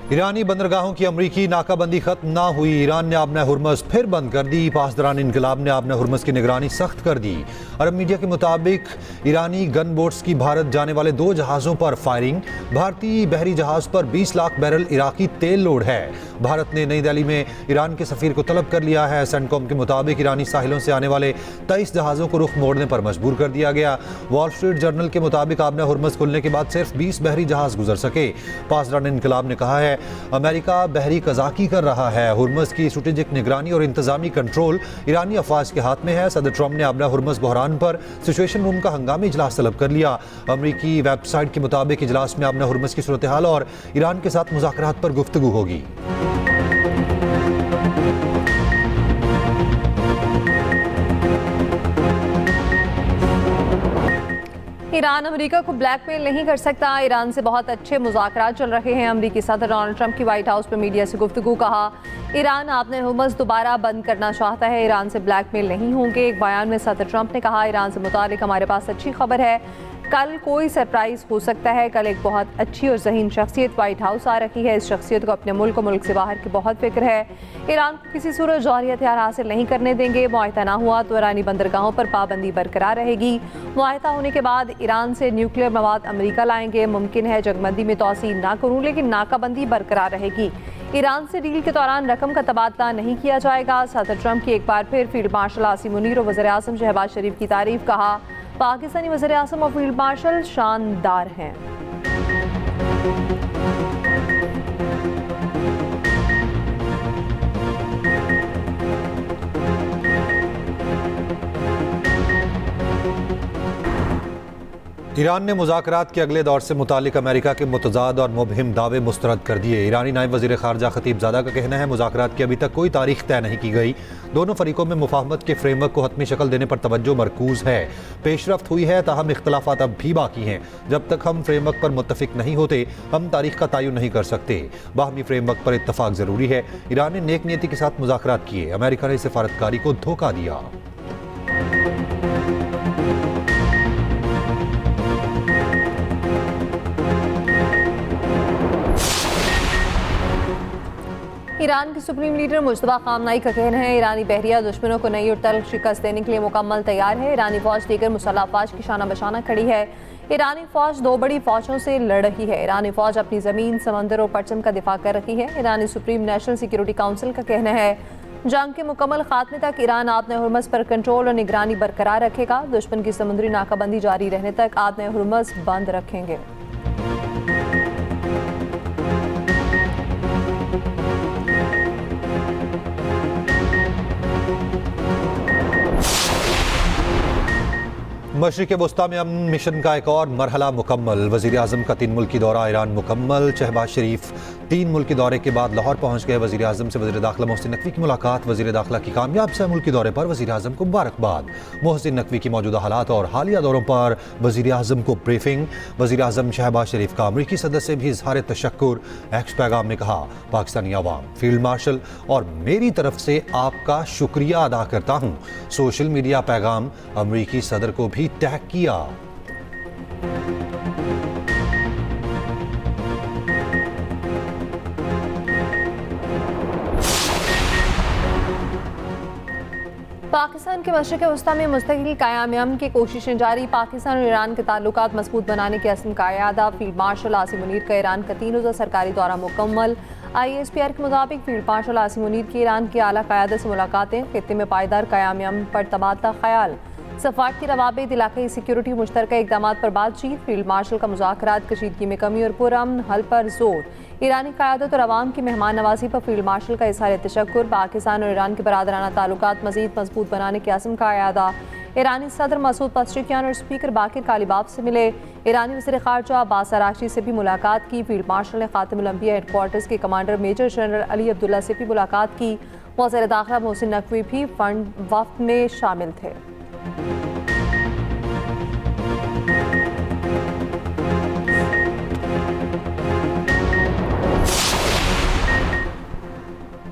ईरानी बंदरगाहों की अमरीकी नाकाबंदी खत्म ना हुई। ईरान ने आबना हुर्मस फिर बंद कर दी। पासदारान इनकलाब ने आबना हुर्मस की निगरानी सख्त कर दी। अरब मीडिया के मुताबिक ईरानी गन बोट्स की भारत जाने वाले 2 जहाज़ों पर फायरिंग। भारतीय बहरी जहाज़ पर 20 लाख बैरल इराकी तेल लोड है। भारत ने नई दिल्ली में ईरान के सफीर को तलब कर लिया है। सेंटकॉम के मुताबिक ईरानी साहिलों से आने वाले 23 जहाज़ों को रुख मोड़ने पर मजबूर कर दिया गया। वॉल स्ट्रीट जर्नल के मुताबिक आबना हुर्मस खुलने के बाद सिर्फ 20 बहरी जहाज़ गुजर सके। पासदारान इनकलाब ने कहा है अमेरिका बहरी कजाकी कर रहा है। हुर्मस की स्ट्रेटेजिक निगरानी और इंतजामी कंट्रोल ईरानी अफवाज के हाथ में है। सदर ट्रंप ने आबना हुर्मस बहरान पर सिचुएशन रूम का हंगामी इजलास तलब कर लिया। अमरीकी वेबसाइट के मुताबिक इजलास में आबना हुर्मस की सूरत हाल और ईरान के साथ मुज़ाकरात पर गुफ्तगू होगी। ईरान अमेरिका को ब्लैकमेल नहीं कर सकता। ईरान से बहुत अच्छे मुज़ाकरात चल रहे हैं। अमेरिकी सदर डोनाल्ड ट्रंप की व्हाइट हाउस पर मीडिया से गुफ्तगू। कहा ईरान आपने हुर्मस दोबारा बंद करना चाहता है। ईरान से ब्लैकमेल नहीं होंगे। एक बयान में सदर ट्रंप ने कहा ईरान से मुतालिक हमारे पास अच्छी खबर है। कल कोई सरप्राइज हो सकता है। कल एक बहुत अच्छी और ज़हीन शख्सियत व्हाइट हाउस आ रही है। इस शख्सियत को अपने मुल्क और मुल्क से बाहर की बहुत फिक्र है। ईरान को किसी सूरत जौहरी हथियार हासिल नहीं करने देंगे। मुआहदा ना हुआ तो ईरानी बंदरगाहों पर पाबंदी बरकरार रहेगी। मुआहदा होने के बाद ईरान से न्यूक्लियर मवाद अमेरिका लाएंगे। मुमकिन है जंगबंदी में तोसी ना करूँ, लेकिन नाकाबंदी बरकरार रहेगी। ईरान से डील के दौरान रकम का तबादला नहीं किया जाएगा। सदर ट्रंप की एक बार फिर फील्ड मार्शल आसिम मुनीर और वज़ीर आज़म शहबाज शरीफ की तारीफ। कहा पाकिस्तानी वज़ीर आज़म और फील्ड मार्शल शानदार हैं। ईरान ने मुज़ाकरात के अगले दौर से मुतालिक अमेरिका के मुतज़ाद और मुबहिम दावे मुस्तरद कर दिए। ईरानी नायब वज़ीर ख़ारजा खतीबज़ादा का कहना है मुज़ाकरात की अभी तक कोई तारीख तय नहीं की गई। दोनों फरीकों में मुफाहमत के फ्रेमवर्क को हतमी शक्ल देने पर तवज्जो मरकूज़ है। पेशरफ्त हुई है, ताहम इख्तलाफात अब भी बाकी हैं। जब तक हम फ्रेमवर्क पर मुत्तफिक नहीं होते हम तारीख का तयन नहीं कर सकते। बाहमी फ्रेमवर्क पर इत्तफाक ज़रूरी है। ईरान ने नेक नीयती के साथ मुज़ाकरात किए। अमेरिका ने सफारतकारी को धोखा दिया। ईरान के सुप्रीम लीडर मुज्तबा खामनाई का कहना है ईरानी बहरिया दुश्मनों को नई और तल्ख शिकस्त देने के लिए मुकम्मल तैयार है। ईरानी फौज दीगर मुसल्लह अफवाज की शाना बशाना खड़ी है। ईरानी फौज 2 बड़ी फौजों से लड़ रही है। ईरानी फौज अपनी ज़मीन, समंदर और परचम का दिफा कर रही है। ईरानी सुप्रीम नेशनल सिक्योरिटी काउंसिल का कहना है जंग के मुकम्मल खात्मे तक ईरान आबना हुर्मस पर कंट्रोल और निगरानी बरकरार रखेगा। दुश्मन की समुद्री नाकाबंदी जारी रहने तक आबना हुर्मस बंद रखेंगे। मशरिक़ वस्ता में अमन मिशन का एक और मरहला मुकम्मल। वज़ीर आज़म का 3 मुल्की दौरा ईरान मुकम्मल। शहबाज शरीफ 3 मुल्की दौरे के बाद लाहौर पहुँच गए। वज़ीर आज़म से वज़ीर दाखिला मोहसिन नकवी की मुलाकात। वज़ीर दाखिला की कामयाब 6 मुल्की दौरे पर वज़ीर आज़म को मुबारकबाद। मोहसिन नकवी की मौजूदा हालात और हालिया दौरों पर वज़ीर आज़म को ब्रीफिंग। वज़ीर आज़म शहबाज शरीफ का अमरीकी सदर से भी इज़हार तशक्कुर। एक्स पैगाम में कहा पाकिस्तानी अवाम, फील्ड मार्शल और मेरी तरफ से आपका शुक्रिया अदा करता हूँ। सोशल मीडिया पैगाम अमरीकी सदर को भी टैग किया। पाकिस्तान के मशरिक़ वस्ता में मुस्तकिल क़याम की कोशिशें जारी। पाकिस्तान और ईरान के ताल्लुकात मजबूत बनाने के अज़्म का इरादा। फील्ड मार्शल आसिम मुनीर का ईरान का 3 रोज़ा सरकारी दौरा मुकम्मल। ISPR के मुताबिक फील्ड मार्शल आसिम मुनीर की ईरान की आला क़यादत से मुलाकातें। खित्ते में पायदार क़याम पर तबादला ख्याल। सफारती रवाबित, इलाक़ाई सिक्योरिटी, मुश्तरका इक़दाम पर बातचीत। फील्ड मार्शल का मुज़ाकरात, कशीदगी में कमी और पुरअमन हल पर जोर। ईरानी क़यादत और अवाम की मेहमान नवाजी पर फील्ड मार्शल का इज़हार तशक्कुर। पाकिस्तान और ईरान के बरादराना ताल्लुकात मज़ीद मजबूत बनाने के अज़्म का इरादा। ईरानी सदर मसूद पज़ेश्कियान और स्पीकर बाकिर कालिबाफ से मिले। ईरानी वज़ीर ख़ारजा अब्बास अराग़ची से भी मुलाकात की। फील्ड मार्शल ने ख़ातिमुल अंबिया हेडक्वार्टर्स के commander major general Ali Abdullah से भी मुलाकात की। वज़ीर दाखिला मोहसिन नकवी भी फंड वफ़द में शामिल थे।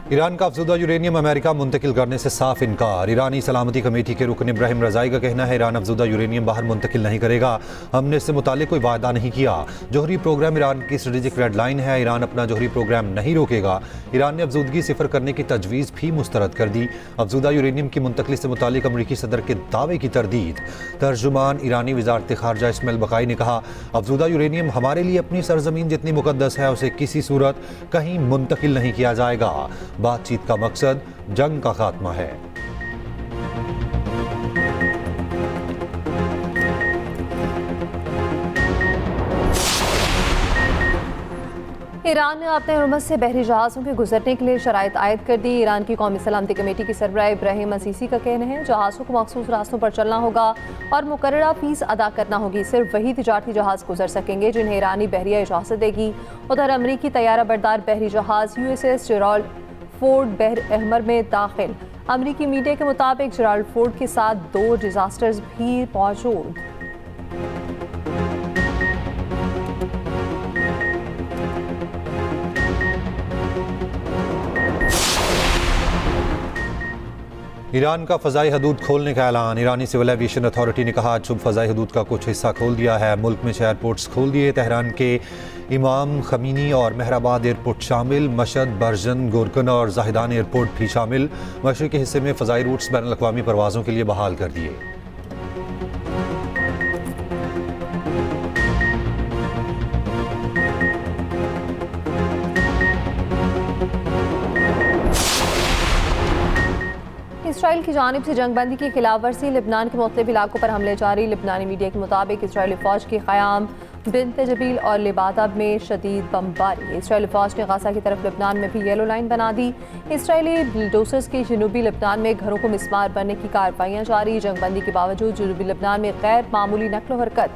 ईरान का अफजुदा यूरेनियम अमेरिका मुंतकिल करने से साफ इनकार। ईरानी सलामती कमेटी के रुकन इब्राहिम रजाई का कहना है ईरान अफजुदा यूरेनियम बाहर मुंतकिल नहीं करेगा। हमने इससे मुतालिक कोई वायदा नहीं किया। जोहरी प्रोग्राम ईरान की स्ट्रेटेजिक रेड लाइन है। ईरान अपना जोहरी प्रोग्राम नहीं रोकेगा। ईरान ने अफजुदगी सिफर करने की तजवीज़ भी मुस्तरद कर दी। अफजुदा यूरेनियम की मुंतकली से मुतालिक अमरीकी सदर के दावे की तरदीद। तर्जुमान ईरानी वजारत खारजा इस्माइल बकाई ने कहा, अफजुदा यूरेनियम हमारे लिए अपनी सरजमीन जितनी मुकद्दस है, उसे किसी सूरत कहीं मुंतकिल नहीं किया जाएगा। बातचीत का मकसद जंग का खात्मा है। ईरान ने अपने हुर्मुज़ से बहरी जहाज़ों के गुजरने के लिए शराइत आयद कर दी। ईरान की कौमी सलामती कमेटी के सरबराह इब्राहिम असीसी का कहना है जहाज़ों को मखसूस रास्तों पर चलना होगा और मुकर्ररा फीस अदा करना होगी। सिर्फ वही तिजारती जहाज़ गुजर सकेंगे जिन्हें ईरानी बहरिया इजाज़त देगी। उधर अमरीकी तैयारा बरदार बहरी जहाज़ USS जेराल्ड फोर्ड बहर अहमर में दाखिल। अमरीकी मीडिया के मुताबिक जेराल्ड फोर्ड के साथ 2 डिजास्टर्स भी मौजूद। ईरान का फ़ज़ाई हदूद खोलने का ऐलान। ईरानी सिविल एविएशन अथॉरिटी ने कहा आज सुबह फ़ज़ाई हदूद का कुछ हिस्सा खोल दिया है। मुल्क में 6 एयरपोर्ट्स खोल दिए। तेहरान के इमाम खमीनी और मेहराबाद एयरपोर्ट शामिल। मशहद, बर्जन, गोरकन और जाहिदान एयरपोर्ट भी शामिल। मशरक़ी हिस्से में फ़ज़ाई रूट्स बैन अल-अक़वामी परवाज़ों के लिए बहाल कर दिए। इसराइल की जानिब से जंगबंदी की खिलाफ वर्जी। लिबनान के मुख्तलिफ इलाकों पर हमले जारी। लिबनानी मीडिया के मुताबिक इसराइली फ़ौज की क़याम, बिन्त जबील और लिबादब में शदीद बमबारी। इसराइली फ़ौज ने गाज़ा की तरफ लिबनान में भी येलो लाइन बना दी। इसराइली बुलडोजर्स की जनूबी लिबनान में घरों को मिस्मार बनने की कार्रवाइयाँ जारी। जंगबंदी के बावजूद जनूबी लिबनान में गैर मामूली नकलो हरकत।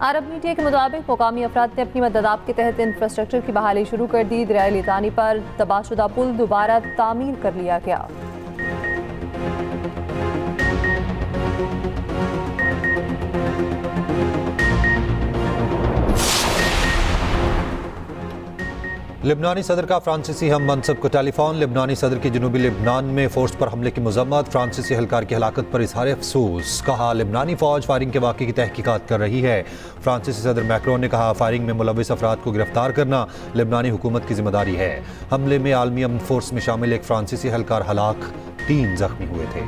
अरब मीडिया के मुताबिक मुकामी अफराद ने अपनी मददाब के तहत इंफ्रास्ट्रक्चर की बहाली शुरू कर दी। दरियाए लितानी पर तबाहशुदा पुल दोबारा तामीर कर लिया गया। लिबनानी सदर का फ्रांसीसी हम मनसब को टेलीफोन। लिबनानी सदर की जनूबी लिबनान में फोर्स पर हमले की मजम्मत। फ्रांसीसी एहलकार की हलाकत पर इजहार अफसोस। कहा लिबनानी फौज फायरिंग के वाक़े की तहकीकात कर रही है। फ्रांसीसी सदर मैक्रोन ने कहा फायरिंग में मुलविस अफराद को गिरफ्तार करना लिबनानी हुकूमत की जिम्मेदारी है। हमले में आलमी अमन फोर्स में शामिल एक फ्रांसीसी एहलकार हलाक, 3 जख्मी हुए थे।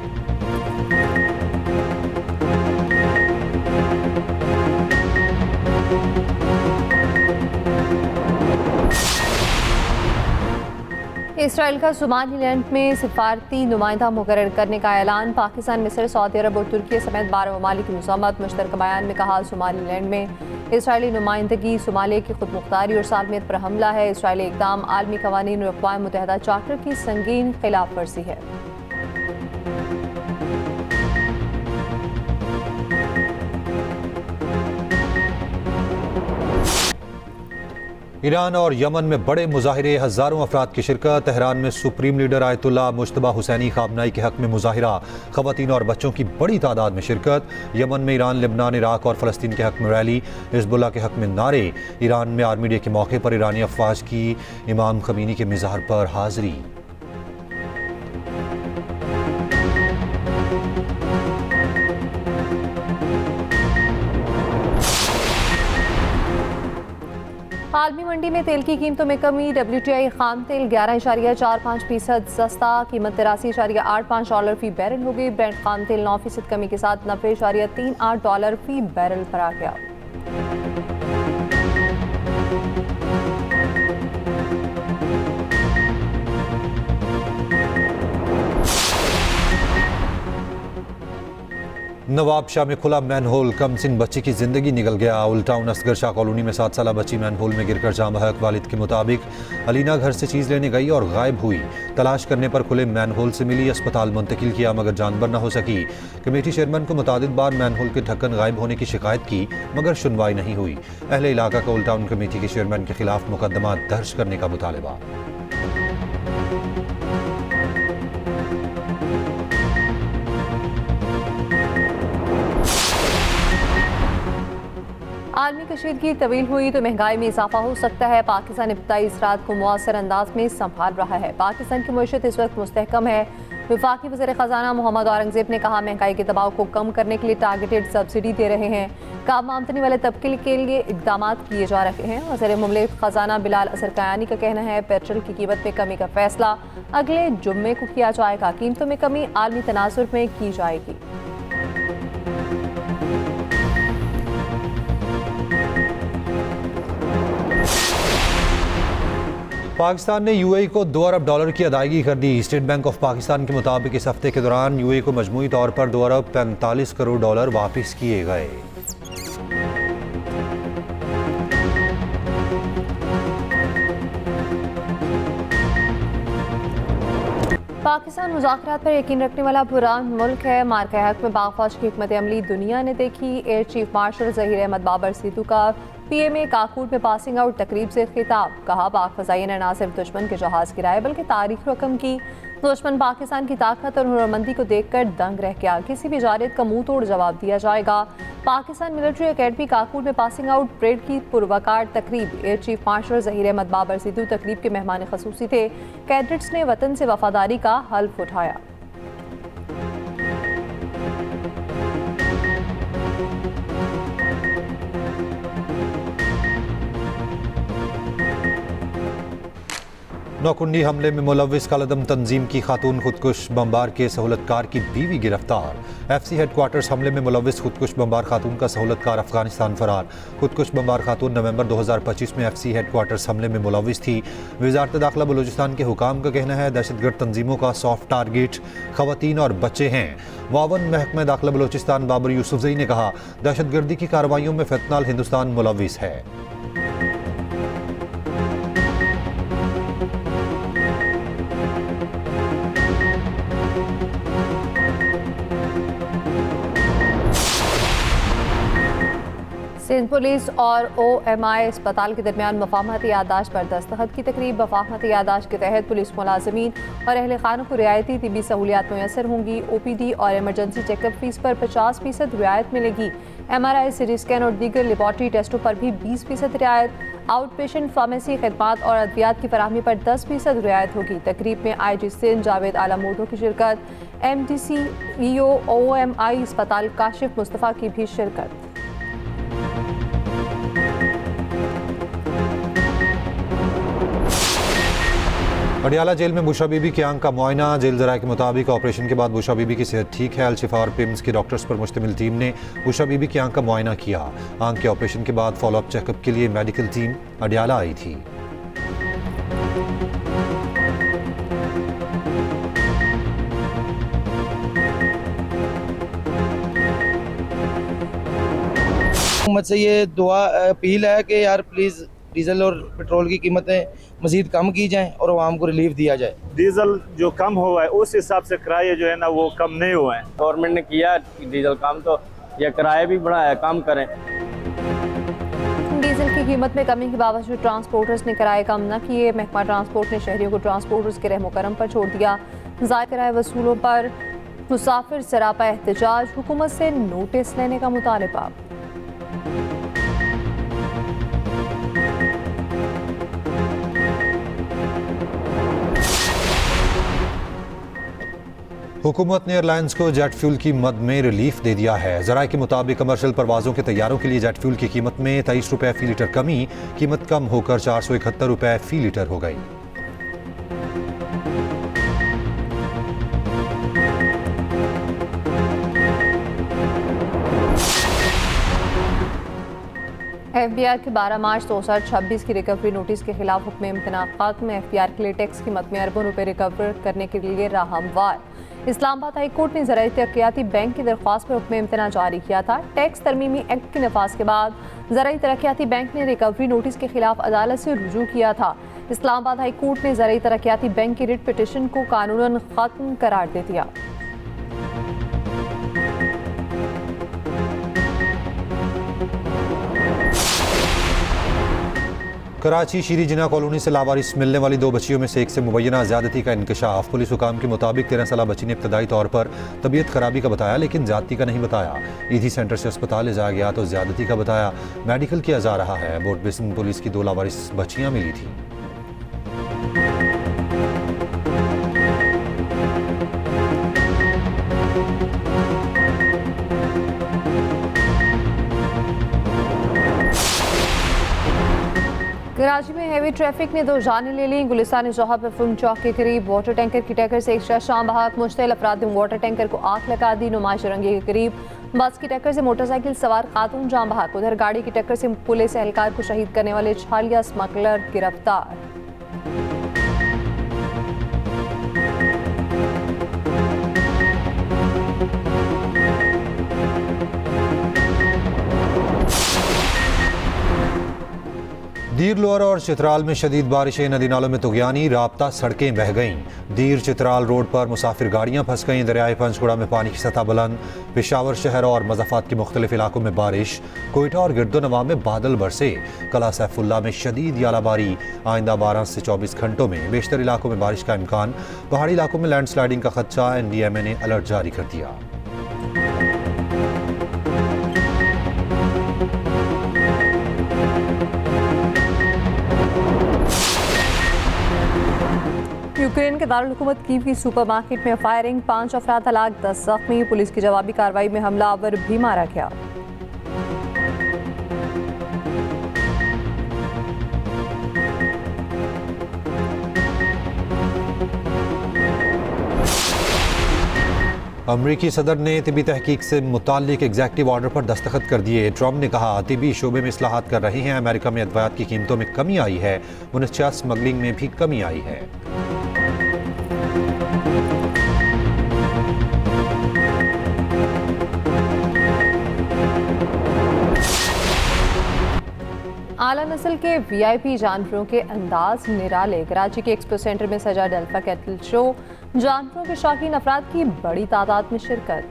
इसराइल का सोमालीलैंड में सिफारती नुमाइंदा मुकर्रर करने का ऐलान। पाकिस्तान, मिस्र, सऊदी अरब और तुर्की समेत 12 ममालिक की मज़म्मत। मुश्तरका बयान में कहा सोमालीलैंड में इसराइली नुमाइंदगी सोमालिया की खुद मुख्तारी और सालमियत पर हमला है। इसराइली इक़दाम आलमी क़वानीन और अक़वाम मुत्तहिदा चार्टर की संगीन खिलाफ वर्जी है। ईरान और यमन में बड़े मुजाहिरे, हज़ारों अफराद की शिरकत। तेहरान में supreme leader Ayatollah Mojtaba Hosseini Khamenei के हक़ में मुजाहिरा। ख़वातीन और बच्चों की बड़ी तादाद में शिरकत। यमन में ईरान, लिबनान, इराक और फ़लस्तीन के हक़ में रैली। हिज़्बुल्लाह के हक़ में नारे। ईरान में आर्मी डे के मौके पर ईरानी अफवाज की इमाम खमीनी के मज़ार पर हाज़री। आलमी मंडी में तेल की कीमतों में कमी। WTI खाम तेल 11.45% सस्ता, कीमत $83.85 फी बैरल हो गई। ब्रेंट खाम तेल 9% कमी के साथ $90.38 फी बैरल पर आ गया। नवाबशाह में खुला मैनहोल, कमसिन बच्ची की जिंदगी निकल गया। उल्टाउन असगर शाह कॉलोनी में 7 साला बच्ची मैनहोल में गिरकर जाम बहक। वालिद के मुताबिक अलीना घर से चीज़ लेने गई और गायब हुई। तलाश करने पर खुले मैनहोल से मिली, अस्पताल मुंतकिल किया मगर जानबर न हो सकी। कमेटी चेयरमैन को मुतादिद बार मैनहोल के ढक्कन गायब होने की शिकायत की मगर सुनवाई नहीं हुई। अहले इलाका का उल्टाउन कमेटी के चेयरमैन के खिलाफ मुकदमा दर्ज करने का मुतालबा। आलमी कशीदगी तवील हुई तो महंगाई में इजाफा हो सकता है। पाकिस्तान इब्तदाई इसरात को मुअस्सर अंदाज में संभाल रहा है। पाकिस्तान की मईशत इस वक्त मुस्तहकम है। वफाकी वज़ीर ख़जाना मोहम्मद औरंगज़ेब ने कहा, महंगाई के दबाव को कम करने के लिए टारगेटेड सब्सिडी दे रहे हैं। कम आमदनी वाले तबके के लिए इकदाम किए जा रहे हैं। वज़ीर मुमलिक ख़जाना बिलाल असरकयानी का कहना है, पेट्रोल की कीमत में कमी का फैसला अगले जुम्मे को किया जाएगा। कीमतों में कमी आलमी तनाजुर में की जाएगी। पाकिस्तान ने यूएई को $2 अरब की अदायगी कर दी। स्टेट बैंक ऑफ पाकिस्तान के मुताबिक इस हफ्ते के दौरान यूएई को मजमूई तौर पर $2 अरब 45 करोड़ वापस किए गए। पाकिस्तान मुज़ाकरात पर यकीन रखने वाला पुरान मुल्क है। मार्का हक में बागफौज की हिकमत अमली दुनिया ने देखी। Air chief marshal Zaheer Ahmad Babar Sidhu का पीएमए काकूट में पासिंग आउट तकरीब से खिताब। कहा, पाक फ़ज़ाइया ने न सिर्फ दुश्मन के जहाज़ गिराए बल्कि तारीख रकम की। दुश्मन पाकिस्तान की ताकत और हुनरमंदी को देखकर दंग रह गया। किसी भी जारियत का मुंह तोड़ जवाब दिया जाएगा। पाकिस्तान मिलिट्री अकेडमी काकूट में पासिंग आउट परेड की पुरवकार तकरीब। Air chief marshal Zaheer Ahmad Babar Sidhu तकरीब के मेहमान खसूसी थे। कैडेट्स ने वतन से वफादारी का हल्फ उठाया। नौकुंडी हमले में मुलव्विस कलदम तंजीम की खातून खुदकुश बमबार के सहूलतकार की बीवी गिरफ्तार। एफसी हेडक्वार्टर्स हमले में मुलव्विस खुदकुश बमबार खातून का सहूलतकार अफगानिस्तान फरार। खुदकुश बमबार खातून नवंबर 2025 में एफसी हेडक्वार्टर्स हमले में मुलव्विस थी। वजारत दाखिला बलूचिस्तान के हुकाम का कहना है, दहशतगर्द तंजीमों का सॉफ्ट टारगेट खवातीन और बच्चे हैं। वावन महकमा दाखिला बलूचिस्तान बाबर यूसुफजई ने कहा, दहशतगर्दी की कार्रवाइयों में फितनाल हिंदुस्तान मुलव्विस है। सिंध पुलिस और OMI अस्पताल के दरमियान मफाहमती याददाश्त पर दस्तखत की तकरीब। मफाहमती याददाश्त के तहत पुलिस मुलाजमीन और अहल खानों को रियायती तिबी सहूलियात मुयसर होंगी। OPD और इमरजेंसी चेकअप फीस पर 50% रियायत मिलेगी। MRI, CT स्कैन और दीगर लेबॉर्ट्री टेस्टों पर भी 20% रियायत। आउट पेशेंट फार्मेसी खदमात और अद्वियात की फराहमी पर 10% रियायत होगी। तकरीब में IG सिंध जावेद आला मोटो की शिरकत। MDC EO OMI अस्पताल काशिफ मुस्तफ़ा की भी शिरकत। अडियाला जेल में बुशा बीबी की आंख का मुआयना। जेल जराये के मुताबिक ऑपरेशन के बाद बुशा बीबी की सेहत ठीक है। अलशिफा और पिम्स की डॉक्टर्स पर मुश्तमिल टीम ने बुशा बीबी की आंख का मुआयना किया। आंख के ऑपरेशन के बाद फॉलोअप चेकअप के लिए मेडिकल टीम अडियाला आई थी। हुकूमत से ये दुआ अपील है कि यार प्लीज़ डीजल और पेट्रोल की कीमतें मज़ीद कम की जाएं और आवाम को रिलीफ दिया जाए। डीजल जो कम हुआ है उस हिसाब से किराए जो है ना वो कम नहीं हुए हैं। गवर्नमेंट ने किया डीजल कम, तो ये किराए भी बढ़ाया, कम करें। डीजल की कीमत में कमी के बावजूद ट्रांसपोर्टर्स ने किराए कम न किए। महकमा ट्रांसपोर्ट ने शहरियों को ट्रांसपोर्टर्स के रहमो करम पर छोड़ दिया। ज़ायद किराए वसूलों पर मुसाफिर सरापा एहतजाज। हुकूमत से नोटिस लेने का मुतालबा। हुकूमत ने एयरलाइंस को जेट फ्यूल की मद में रिलीफ दे दिया है। जराये के मुताबिक कमर्शियल परवाजों के तैयारों के लिए जेट फ्यूल की कीमत में 23 रुपये फी लीटर कमी। कीमत कम होकर 471 रुपये फी लीटर हो गई। FBI के 12 मार्च 2026 की रिकवरी नोटिस के खिलाफ हुक्म इम्तना खात्मे FBR के लिए टैक्स कीमत में अरबों रुपए रिकवर करने के लिए रहा हमवार। इस्लामाबाद हाई कोर्ट ने ज़राई तरक्याती बैंक की दरख्वास्त पर हुक्म इम्तना जारी किया था। टैक्स तरमीमी एक्ट के नफाज के बाद ज़राई तरक्याती बैंक ने रिकवरी नोटिस के खिलाफ अदालत से रुजू किया था। इस्लामाबाद हाई कोर्ट ने ज़राई तरक्याती बैंक की रिट पिटिशन को कानूनन खत्म करार दे दिया। कराची शीरी जिना कॉलोनी से लावारिस मिलने वाली 2 बच्चियों में से एक से मुबैना ज्यादती का इंकशाफ। पुलिस हुकाम के मुताबिक 13 साल बच्ची ने इब्तदाई तौर पर तबीयत खराबी का बताया, लेकिन ज्यादती का नहीं बताया। ईदी सेंटर से अस्पताल ले जाया गया तो ज्यादती का बताया। मेडिकल किया जा रहा है। बोट बेसिन पुलिस की 2 लावारिस बच्चियां मिली थी। कराची में हैवी ट्रैफिक ने 2 जानें ले ली। गुलिस्तान जौहर पर फिल्म चौक के करीब वाटर टैंकर की टक्कर से एक शख्स शाम बहाक मुश्तिल अफराद ने वाटर टैंकर को आग लगा दी। नुमाइश रंगे के करीब बस की टक्कर से मोटरसाइकिल सवार खातून जाम बहाक। उधर गाड़ी की टक्कर से पुलिस एहलकार को शहीद करने वाले छालिया स्मगलर गिरफ्तार। दीर लोअर और चित्राल में शदीद बारिशें, नदी नालों में तुगयानी, राब्ता सड़कें बह गईं। दीर चित्राल रोड पर मुसाफिर गाड़ियां फंस गईं। दरियाए पंचकुड़ा में पानी की सतह बुलंद। पेशावर शहर और मज़ाफ़ात के मुख्तलिफ इलाकों में बारिश। कोयटा और गिरदोनवा में बादल बरसे। कला सैफुल्ला में शदीद यालाबारी। आइंदा 12 से 24 घंटों में बेशतर इलाकों में बारिश का इम्कान। पहाड़ी इलाकों में लैंडस्लाइडिंग का खदशा। NDMA ने अलर्ट जारी कर दिया। यूक्रेन के दारुल हुकूमत कीव की सुपरमार्केट में फायरिंग, 5 अफराद हलाक, 10 जख्मी। पुलिस की जवाबी कार्रवाई में हमलावर भी मारा गया। अमरीकी सदर ने तिबी तहकीक से मुताल्लिक एग्जेक्टिव ऑर्डर पर दस्तखत कर दिए। ट्रम्प ने कहा तिबी शोबे में इस्लाहात कर रहे हैं। अमेरिका में अद्वियात की कीमतों में कमी आई है। मुनश्शियात स्मगलिंग में भी कमी आई है। आला नस्ल के VIP जानवरों के अंदाज निराले। कराची के एक्सपो सेंटर में सजा डेल्फा कैटल शो। जानवरों के शौकीन अफराद की बड़ी तादाद में शिरकत।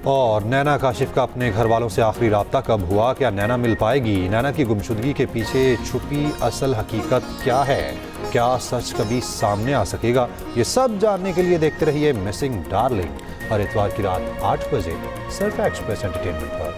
और नैना काशिफ का अपने घर वालों से आखिरी राब्ता कब हुआ? क्या नैना मिल पाएगी? नैना की गुमशुदगी के पीछे छुपी असल हकीकत क्या है? क्या सच कभी सामने आ सकेगा? ये सब जानने के लिए देखते रहिए मिसिंग डार्लिंग हर इतवार की रात 8 बजे सिर्फ एक्सप्रेस एंटरटेनमेंट पर।